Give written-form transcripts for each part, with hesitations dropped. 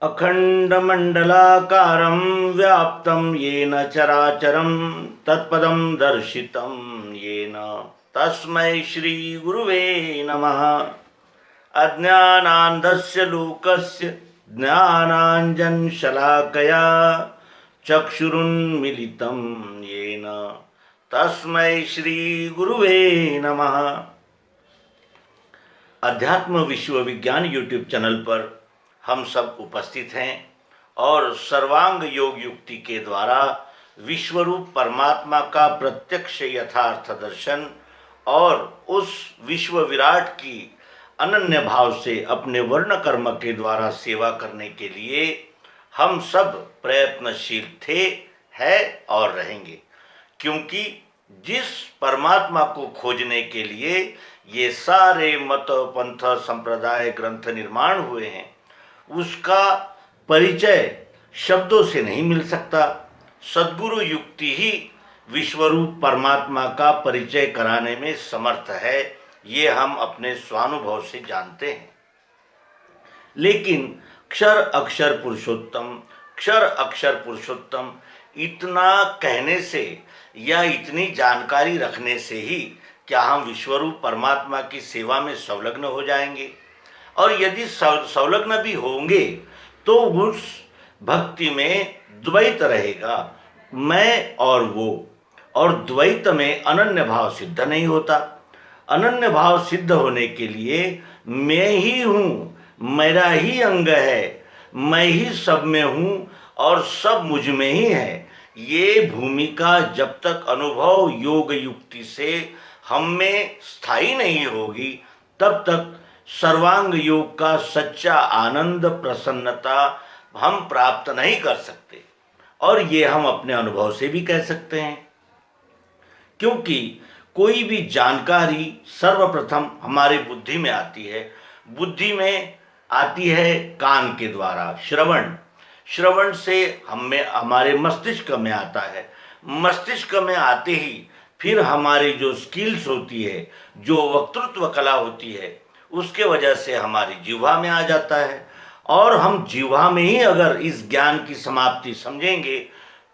अखंडमंडलाकारं व्याप्तं येन चराचरं तत्पदं दर्शितं येन तस्मै श्री गुरुवे नमः। अज्ञानान्धस्य लोकस्य ज्ञानाञ्जनशलाकया चक्षुरुन्मीलितं येन तस्मै श्री गुरुवे नमः। अध्यात्म विश्व विज्ञान यूट्यूब चैनल पर हम सब उपस्थित हैं और सर्वांग योग युक्ति के द्वारा विश्वरूप परमात्मा का प्रत्यक्ष यथार्थ दर्शन और उस विश्व विराट की अनन्य भाव से अपने वर्ण कर्म के द्वारा सेवा करने के लिए हम सब प्रयत्नशील थे, है और रहेंगे। क्योंकि जिस परमात्मा को खोजने के लिए ये सारे मत पंथ संप्रदाय ग्रंथ निर्माण हुए हैं, उसका परिचय शब्दों से नहीं मिल सकता। सद्गुरु युक्ति ही विश्वरूप परमात्मा का परिचय कराने में समर्थ है, ये हम अपने स्वानुभव से जानते हैं। लेकिन क्षर अक्षर पुरुषोत्तम इतना कहने से या इतनी जानकारी रखने से ही क्या हम विश्वरूप परमात्मा की सेवा में संलग्न हो जाएंगे? और यदि संलग्न भी होंगे तो उस भक्ति में द्वैत रहेगा, मैं और वो, और द्वैत में अनन्य भाव सिद्ध नहीं होता। अनन्य भाव सिद्ध होने के लिए मैं ही हूँ, मेरा ही अंग है, मैं ही सब में हूँ और सब मुझ में ही है, ये भूमिका जब तक अनुभव योग युक्ति से हम में स्थायी नहीं होगी तब तक सर्वांग योग का सच्चा आनंद प्रसन्नता हम प्राप्त नहीं कर सकते। और ये हम अपने अनुभव से भी कह सकते हैं, क्योंकि कोई भी जानकारी सर्वप्रथम हमारी बुद्धि में आती है। बुद्धि में आती है कान के द्वारा, श्रवण से हमारे मस्तिष्क में आता है। मस्तिष्क में आते ही फिर हमारी जो स्किल्स होती है, जो वक्तृत्व कला होती है, उसके वजह से हमारी जिह्वा में आ जाता है। और हम जिह्वा में ही अगर इस ज्ञान की समाप्ति समझेंगे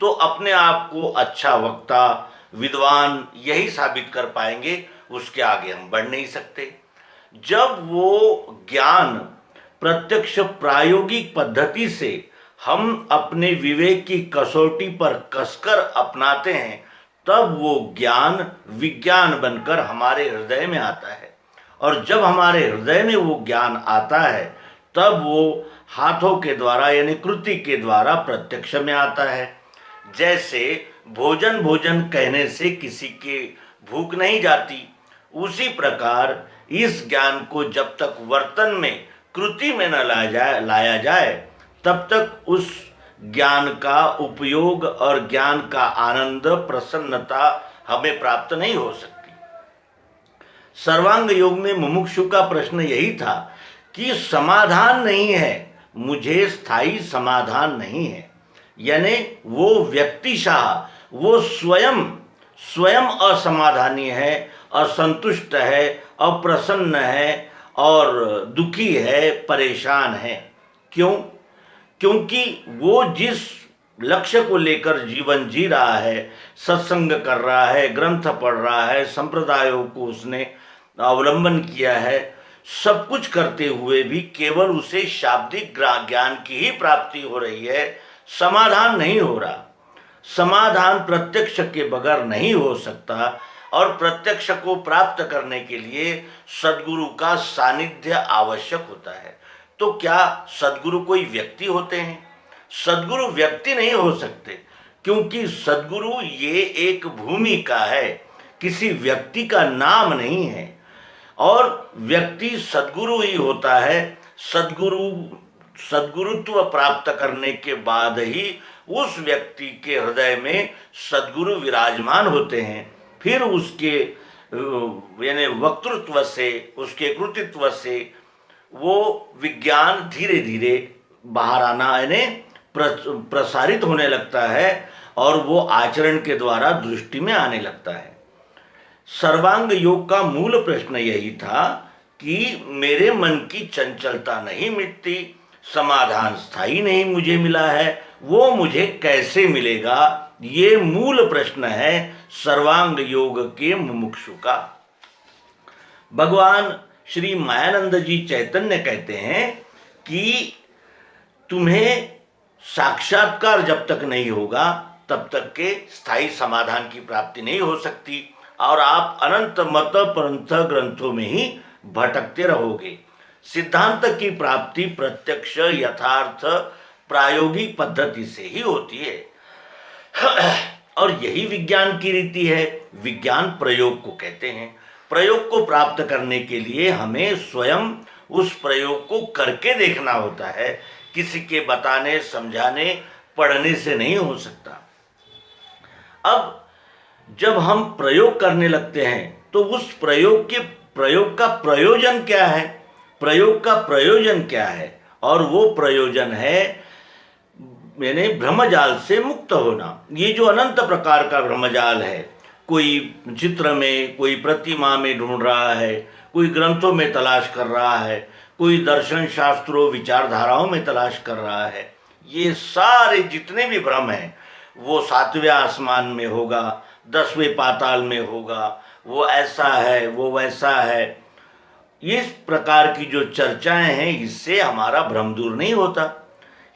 तो अपने आप को अच्छा वक्ता, विद्वान यही साबित कर पाएंगे, उसके आगे हम बढ़ नहीं सकते। जब वो ज्ञान प्रत्यक्ष प्रायोगिक पद्धति से हम अपने विवेक की कसौटी पर कसकर अपनाते हैं, तब वो ज्ञान विज्ञान बनकर हमारे हृदय में आता है। और जब हमारे हृदय में वो ज्ञान आता है तब वो हाथों के द्वारा यानी कृति के द्वारा प्रत्यक्ष में आता है। जैसे भोजन कहने से किसी के भूख नहीं जाती, उसी प्रकार इस ज्ञान को जब तक वर्तन में कृति में न लाया जाए तब तक उस ज्ञान का उपयोग और ज्ञान का आनंद प्रसन्नता हमें प्राप्त नहीं हो सकती। सर्वांग योग में मुमुक्षु का प्रश्न यही था कि समाधान नहीं है, मुझे स्थायी समाधान नहीं है। यानी वो व्यक्तिशाह, वो स्वयं असमाधानी है, असंतुष्ट है, अप्रसन्न है और दुखी है, परेशान है। क्यों? क्योंकि वो जिस लक्ष्य को लेकर जीवन जी रहा है, सत्संग कर रहा है, ग्रंथ पढ़ रहा है, संप्रदायों को उसने अवलंबन किया है, सब कुछ करते हुए भी केवल उसे शाब्दिक ज्ञान की ही प्राप्ति हो रही है, समाधान नहीं हो रहा। समाधान प्रत्यक्ष के बगैर नहीं हो सकता और प्रत्यक्ष को प्राप्त करने के लिए सद्गुरु का सानिध्य आवश्यक होता है। तो क्या सद्गुरु कोई व्यक्ति होते हैं? सद्गुरु व्यक्ति नहीं हो सकते, क्योंकि सद्गुरु ये एक भूमिका है, किसी व्यक्ति का नाम नहीं है। और व्यक्ति सद्गुरु ही होता है। सद्गुरुत्व प्राप्त करने के बाद ही उस व्यक्ति के हृदय में सद्गुरु विराजमान होते हैं। फिर उसके यानी वक्तृत्व से, उसके कृतित्व से वो विज्ञान धीरे धीरे बाहर आना यानी प्रसारित होने लगता है और वो आचरण के द्वारा दृष्टि में आने लगता है। सर्वांग योग का मूल प्रश्न यही था कि मेरे मन की चंचलता नहीं मिटती, समाधान स्थायी नहीं मुझे मिला है, वो मुझे कैसे मिलेगा? ये मूल प्रश्न है सर्वांग योग के मुमुक्षु का। भगवान श्री मायानंद जी चैतन्य कहते हैं कि तुम्हें साक्षात्कार जब तक नहीं होगा तब तक के स्थायी समाधान की प्राप्ति नहीं हो सकती और आप अनंत मत पंथ ग्रंथों में ही भटकते रहोगे। सिद्धांत की प्राप्ति प्रत्यक्ष यथार्थ प्रायोगिक पद्धति से ही होती है और यही विज्ञान की रीति है। विज्ञान प्रयोग को कहते हैं। प्रयोग को प्राप्त करने के लिए हमें स्वयं उस प्रयोग को करके देखना होता है, किसी के बताने समझाने पढ़ने से नहीं हो सकता। अब जब हम प्रयोग करने लगते हैं तो उस प्रयोग का प्रयोजन क्या है? प्रयोग का प्रयोजन क्या है? और वो प्रयोजन है यानी भ्रमजाल से मुक्त होना। ये जो अनंत प्रकार का भ्रमजाल है, कोई चित्र में, कोई प्रतिमा में ढूंढ रहा है, कोई ग्रंथों में तलाश कर रहा है, कोई दर्शन शास्त्रों विचारधाराओं में तलाश कर रहा है, ये सारे जितने भी भ्रम हैं वो 7वें आसमान में होगा, 10वें पाताल में होगा, वो ऐसा है, वो वैसा है। इस प्रकार की जो चर्चाएं हैं इससे हमारा भ्रम दूर नहीं होता।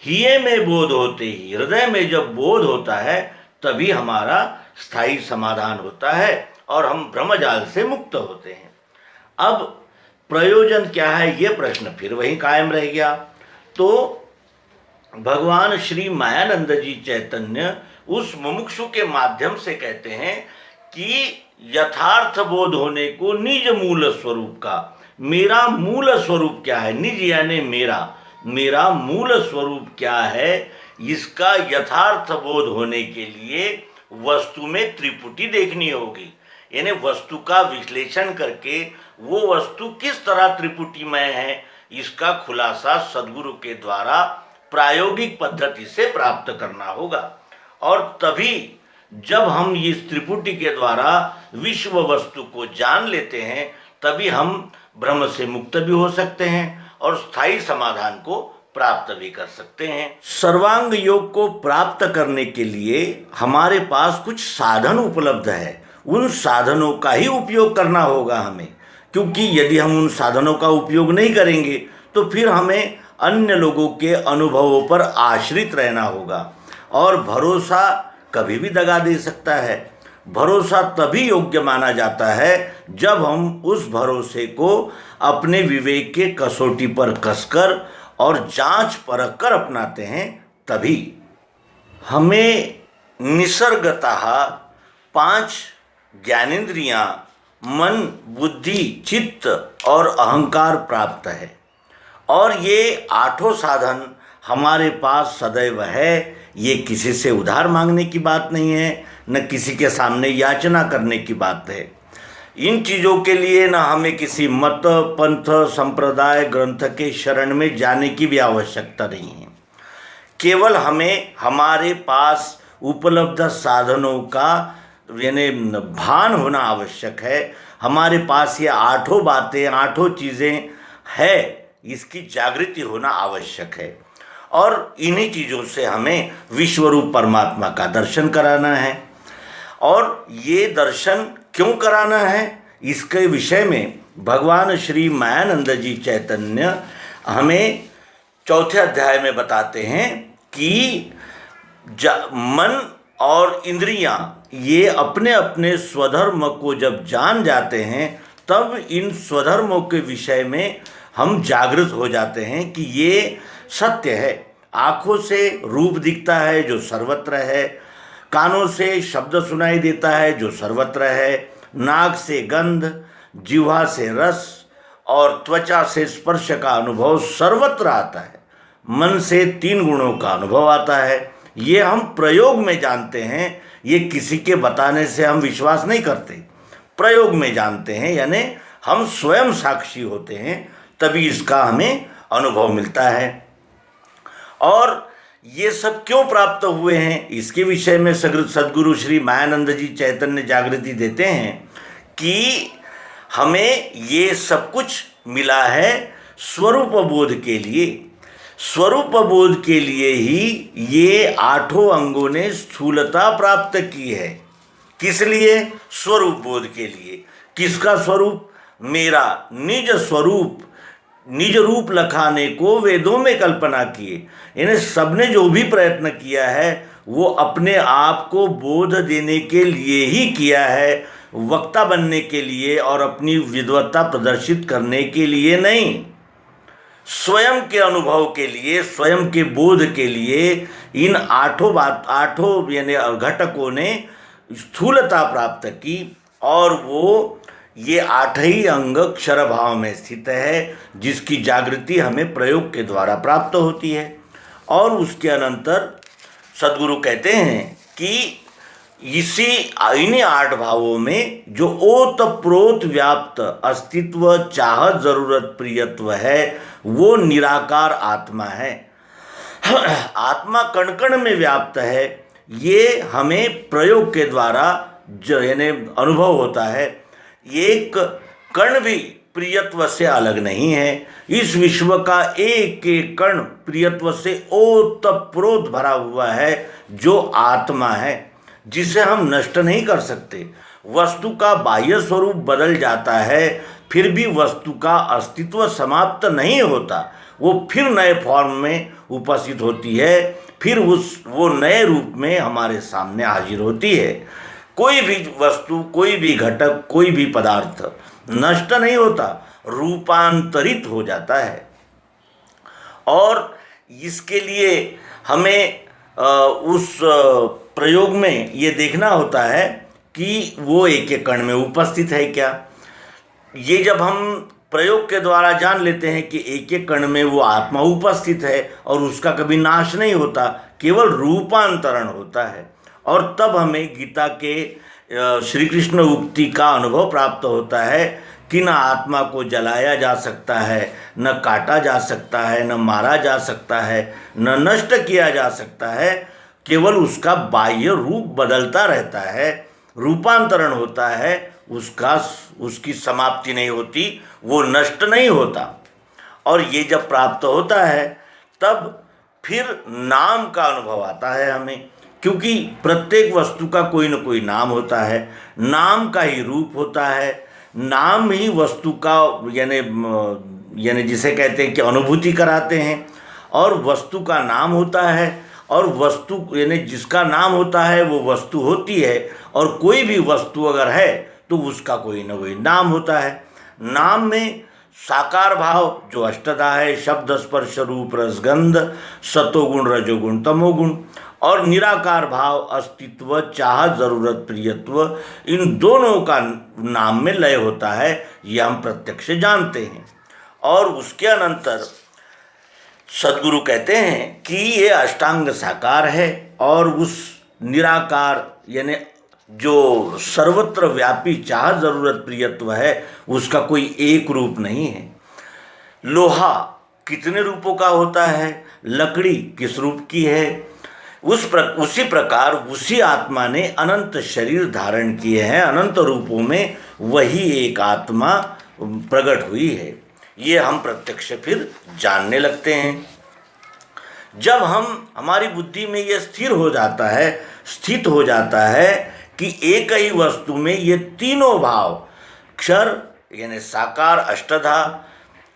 हिये में बोध होते ही, हृदय में जब बोध होता है तभी हमारा स्थायी समाधान होता है और हम भ्रमजाल से मुक्त होते हैं। अब प्रयोजन क्या है, ये प्रश्न फिर वही कायम रह गया। तो भगवान श्री मायानंद जी चैतन्य उस मुमुक्षु के माध्यम से कहते हैं कि यथार्थ बोध होने को निज मूल स्वरूप का, मेरा मूल स्वरूप क्या है, निज यानी मेरा मूल स्वरूप क्या है, इसका यथार्थ बोध होने के लिए वस्तु में त्रिपुटी देखनी होगी। यानी वस्तु का विश्लेषण करके वो वस्तु किस तरह त्रिपुटीमय है, इसका खुलासा सद्गुरु के द्वारा प्रायोगिक पद्धति से प्राप्त करना होगा। और तभी जब हम इस त्रिपुटी के द्वारा विश्व वस्तु को जान लेते हैं तभी हम भ्रम से मुक्त भी हो सकते हैं और स्थायी समाधान को प्राप्त भी कर सकते हैं। सर्वांग योग को प्राप्त करने के लिए हमारे पास कुछ साधन उपलब्ध है, उन साधनों का ही उपयोग करना होगा हमें, क्योंकि यदि हम उन साधनों का उपयोग नहीं करेंगे तो फिर हमें अन्य लोगों के अनुभवों पर आश्रित रहना होगा और भरोसा कभी भी दगा दे सकता है। भरोसा तभी योग्य माना जाता है जब हम उस भरोसे को अपने विवेक के कसौटी पर कसकर और जांच परख कर अपनाते हैं। तभी हमें निसर्गतः 5 ज्ञानेंद्रियां मन, बुद्धि, चित्त और अहंकार प्राप्त है और ये 8 साधन हमारे पास सदैव है। ये किसी से उधार मांगने की बात नहीं है, न किसी के सामने याचना करने की बात है। इन चीज़ों के लिए न हमें किसी मत, पंथ, संप्रदाय, ग्रंथ के शरण में जाने की भी आवश्यकता नहीं है। केवल हमें हमारे पास उपलब्ध साधनों का यानी भान होना आवश्यक है। हमारे पास ये 8 बातें, 8 चीज़ें है, इसकी जागृति होना आवश्यक है और इन्हीं चीज़ों से हमें विश्वरूप परमात्मा का दर्शन कराना है। और ये दर्शन क्यों कराना है, इसके विषय में भगवान श्री मायानंद जी चैतन्य हमें 4थे अध्याय में बताते हैं कि मन और इंद्रियां ये अपने अपने स्वधर्म को जब जान जाते हैं तब इन स्वधर्मों के विषय में हम जागृत हो जाते हैं कि ये सत्य है। आँखों से रूप दिखता है जो सर्वत्र है, कानों से शब्द सुनाई देता है जो सर्वत्र है, नाक से गंध, जिह्वा से रस और त्वचा से स्पर्श का अनुभव सर्वत्र आता है। मन से 3 गुणों का अनुभव आता है। ये हम प्रयोग में जानते हैं, ये किसी के बताने से हम विश्वास नहीं करते, प्रयोग में जानते हैं, यानी हम स्वयं साक्षी होते हैं तभी इसका हमें अनुभव मिलता है। और ये सब क्यों प्राप्त हुए हैं, इसके विषय में सद्गुरु श्री मायानंद जी चैतन्य जागृति देते हैं कि हमें ये सब कुछ मिला है स्वरूप बोध के लिए। स्वरूप बोध के लिए ही ये आठों अंगों ने स्थूलता प्राप्त की है। किस लिए? स्वरूप बोध के लिए। किसका स्वरूप? मेरा निज स्वरूप, निज रूप लखाने को वेदों में कल्पना किए। इन्हें सबने जो भी प्रयत्न किया है वो अपने आप को बोध देने के लिए ही किया है, वक्ता बनने के लिए और अपनी विद्वत्ता प्रदर्शित करने के लिए नहीं। स्वयं के अनुभव के लिए, स्वयं के बोध के लिए इन आठों यानी घटकों ने स्थूलता प्राप्त की और वो ये आठ ही अंग क्षर भाव में स्थित है, जिसकी जागृति हमें प्रयोग के द्वारा प्राप्त होती है। और उसके अनंतर सद्गुरु कहते हैं कि इन्हीं आठ भावों में जो ओत प्रोत व्याप्त अस्तित्व, चाहत, जरूरत, प्रियत्व है वो निराकार आत्मा है। आत्मा कण कण में व्याप्त है, ये हमें प्रयोग के द्वारा यानी अनुभव होता है। एक कण भी प्रियत्व से अलग नहीं है। इस विश्व का एक एक कण प्रियत्व से ओतप्रोत भरा हुआ है, जो आत्मा है, जिसे हम नष्ट नहीं कर सकते। वस्तु का बाह्य स्वरूप बदल जाता है, फिर भी वस्तु का अस्तित्व समाप्त नहीं होता। वो फिर नए फॉर्म में उपस्थित होती है, फिर वो नए रूप में हमारे सामने हाजिर होती है। कोई भी वस्तु, कोई भी घटक, कोई भी पदार्थ नष्ट नहीं होता, रूपांतरित हो जाता है। और इसके लिए हमें उस प्रयोग में ये देखना होता है कि वो एक एक कण में उपस्थित है क्या। ये जब हम प्रयोग के द्वारा जान लेते हैं कि एक एक कण में वो आत्मा उपस्थित है और उसका कभी नाश नहीं होता, केवल रूपांतरण होता है, और तब हमें गीता के श्री कृष्ण उक्ति का अनुभव प्राप्त होता है कि न आत्मा को जलाया जा सकता है, न काटा जा सकता है, न मारा जा सकता है, न नष्ट किया जा सकता है। केवल उसका बाह्य रूप बदलता रहता है, रूपांतरण होता है, उसकी समाप्ति नहीं होती, वो नष्ट नहीं होता। और ये जब प्राप्त होता है तब फिर नाम का अनुभव आता है हमें, क्योंकि प्रत्येक वस्तु का कोई न कोई नाम होता है, नाम का ही रूप होता है, नाम ही वस्तु का यानी जिसे कहते हैं कि अनुभूति कराते हैं। और वस्तु का नाम होता है, और वस्तु यानी जिसका नाम होता है वो वस्तु होती है, और कोई भी वस्तु अगर है तो उसका कोई न कोई नाम होता है। नाम में साकार भाव जो अष्टधा है, शब्द, स्पर्श, रूप, रसगंध, सतोगुण, रजोगुण, तमोगुण, और निराकार भाव अस्तित्व, चाहत, जरूरत, प्रियत्व, इन दोनों का नाम में लय होता है। यह हम प्रत्यक्ष जानते हैं। और उसके अनंतर सद्गुरु कहते हैं कि ये अष्टांग साकार है, और उस निराकार यानी जो सर्वत्र व्यापी चाहत, जरूरत, प्रियत्व है, उसका कोई एक रूप नहीं है। लोहा कितने रूपों का होता है, लकड़ी किस रूप की है, उसी प्रकार उसी आत्मा ने अनंत शरीर धारण किए हैं, अनंत रूपों में वही एक आत्मा प्रकट हुई है। ये हम प्रत्यक्ष फिर जानने लगते हैं। जब हमारी बुद्धि में ये स्थित हो जाता है कि एक ही वस्तु में ये तीनों भाव, क्षर यानी साकार अष्टधा,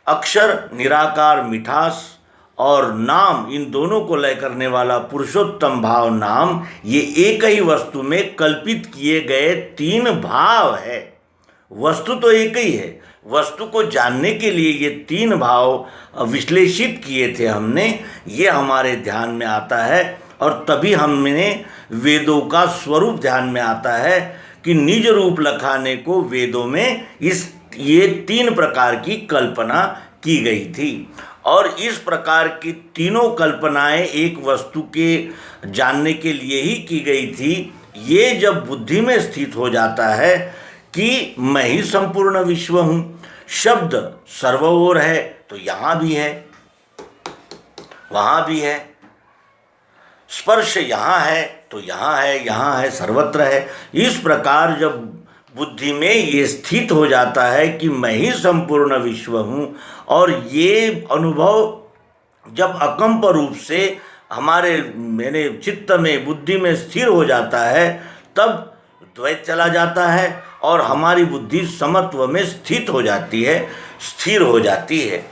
अक्षर निराकार मिठास, और नाम इन दोनों को लय करने वाला पुरुषोत्तम भाव नाम, ये एक ही वस्तु में कल्पित किए गए तीन भाव है। वस्तु तो एक ही है, वस्तु को जानने के लिए ये तीन भाव विश्लेषित किए थे हमने, ये हमारे ध्यान में आता है। और तभी हमें वेदों का स्वरूप ध्यान में आता है कि निज रूप लखाने को वेदों में ये तीन प्रकार की कल्पना की गई थी। और इस प्रकार की तीनों कल्पनाएं एक वस्तु के जानने के लिए ही की गई थी। ये जब बुद्धि में स्थित हो जाता है कि मैं ही संपूर्ण विश्व हूँ, शब्द सर्व ओर है तो यहाँ भी है, वहाँ भी है, स्पर्श यहाँ है तो यहाँ है, सर्वत्र है। इस प्रकार जब बुद्धि में ये स्थित हो जाता है कि मैं ही संपूर्ण विश्व हूँ, और ये अनुभव जब अकंप रूप से हमारे मैंने चित्त में बुद्धि में स्थिर हो जाता है, तब द्वैत चला जाता है और हमारी बुद्धि समत्व में स्थित हो जाती है, स्थिर हो जाती है।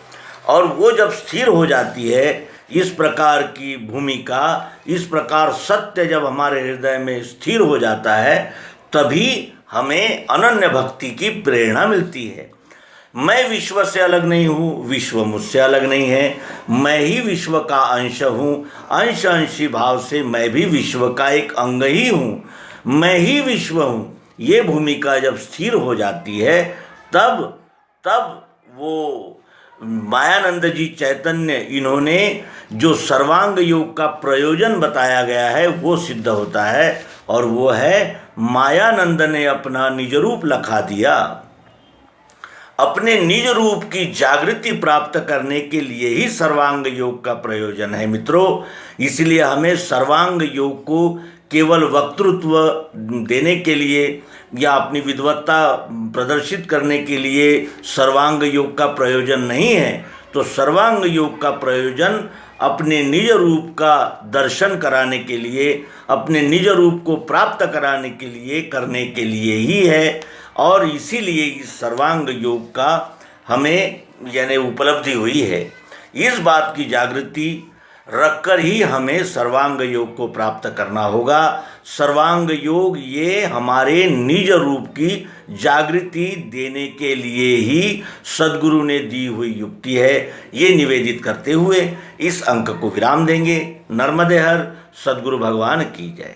और वो जब स्थिर हो जाती है, इस प्रकार की भूमिका, इस प्रकार सत्य जब हमारे हृदय में स्थिर हो जाता है, तभी हमें अनन्य भक्ति की प्रेरणा मिलती है। मैं विश्व से अलग नहीं हूँ, विश्व मुझसे अलग नहीं है, मैं ही विश्व का अंश हूँ, अंश अंशी भाव से मैं भी विश्व का एक अंग ही हूँ, मैं ही विश्व हूँ। ये भूमिका जब स्थिर हो जाती है, तब तब वो मायानंद जी चैतन्य, इन्होंने जो सर्वांग योग का प्रयोजन बताया गया है वो सिद्ध होता है, और वो है मायानंद ने अपना निज रूप लखा दिया। अपने निज रूप की जागृति प्राप्त करने के लिए ही सर्वांग योग का प्रयोजन है मित्रों। इसलिए हमें सर्वांग योग को केवल वक्तृत्व देने के लिए या अपनी विद्वत्ता प्रदर्शित करने के लिए सर्वांग योग का प्रयोजन नहीं है। तो सर्वांग योग का प्रयोजन अपने निज रूप का दर्शन कराने के लिए, अपने निज रूप को प्राप्त कराने के लिए, करने के लिए ही है। और इसीलिए इस सर्वांग योग का हमें यानी उपलब्धि हुई है। इस बात की जागृति रखकर ही हमें सर्वांग योग को प्राप्त करना होगा। सर्वांग योग ये हमारे निज रूप की जागृति देने के लिए ही सद्गुरु ने दी हुई युक्ति है। ये निवेदित करते हुए इस अंक को विराम देंगे। नर्मदे हर। सद्गुरु भगवान की जय।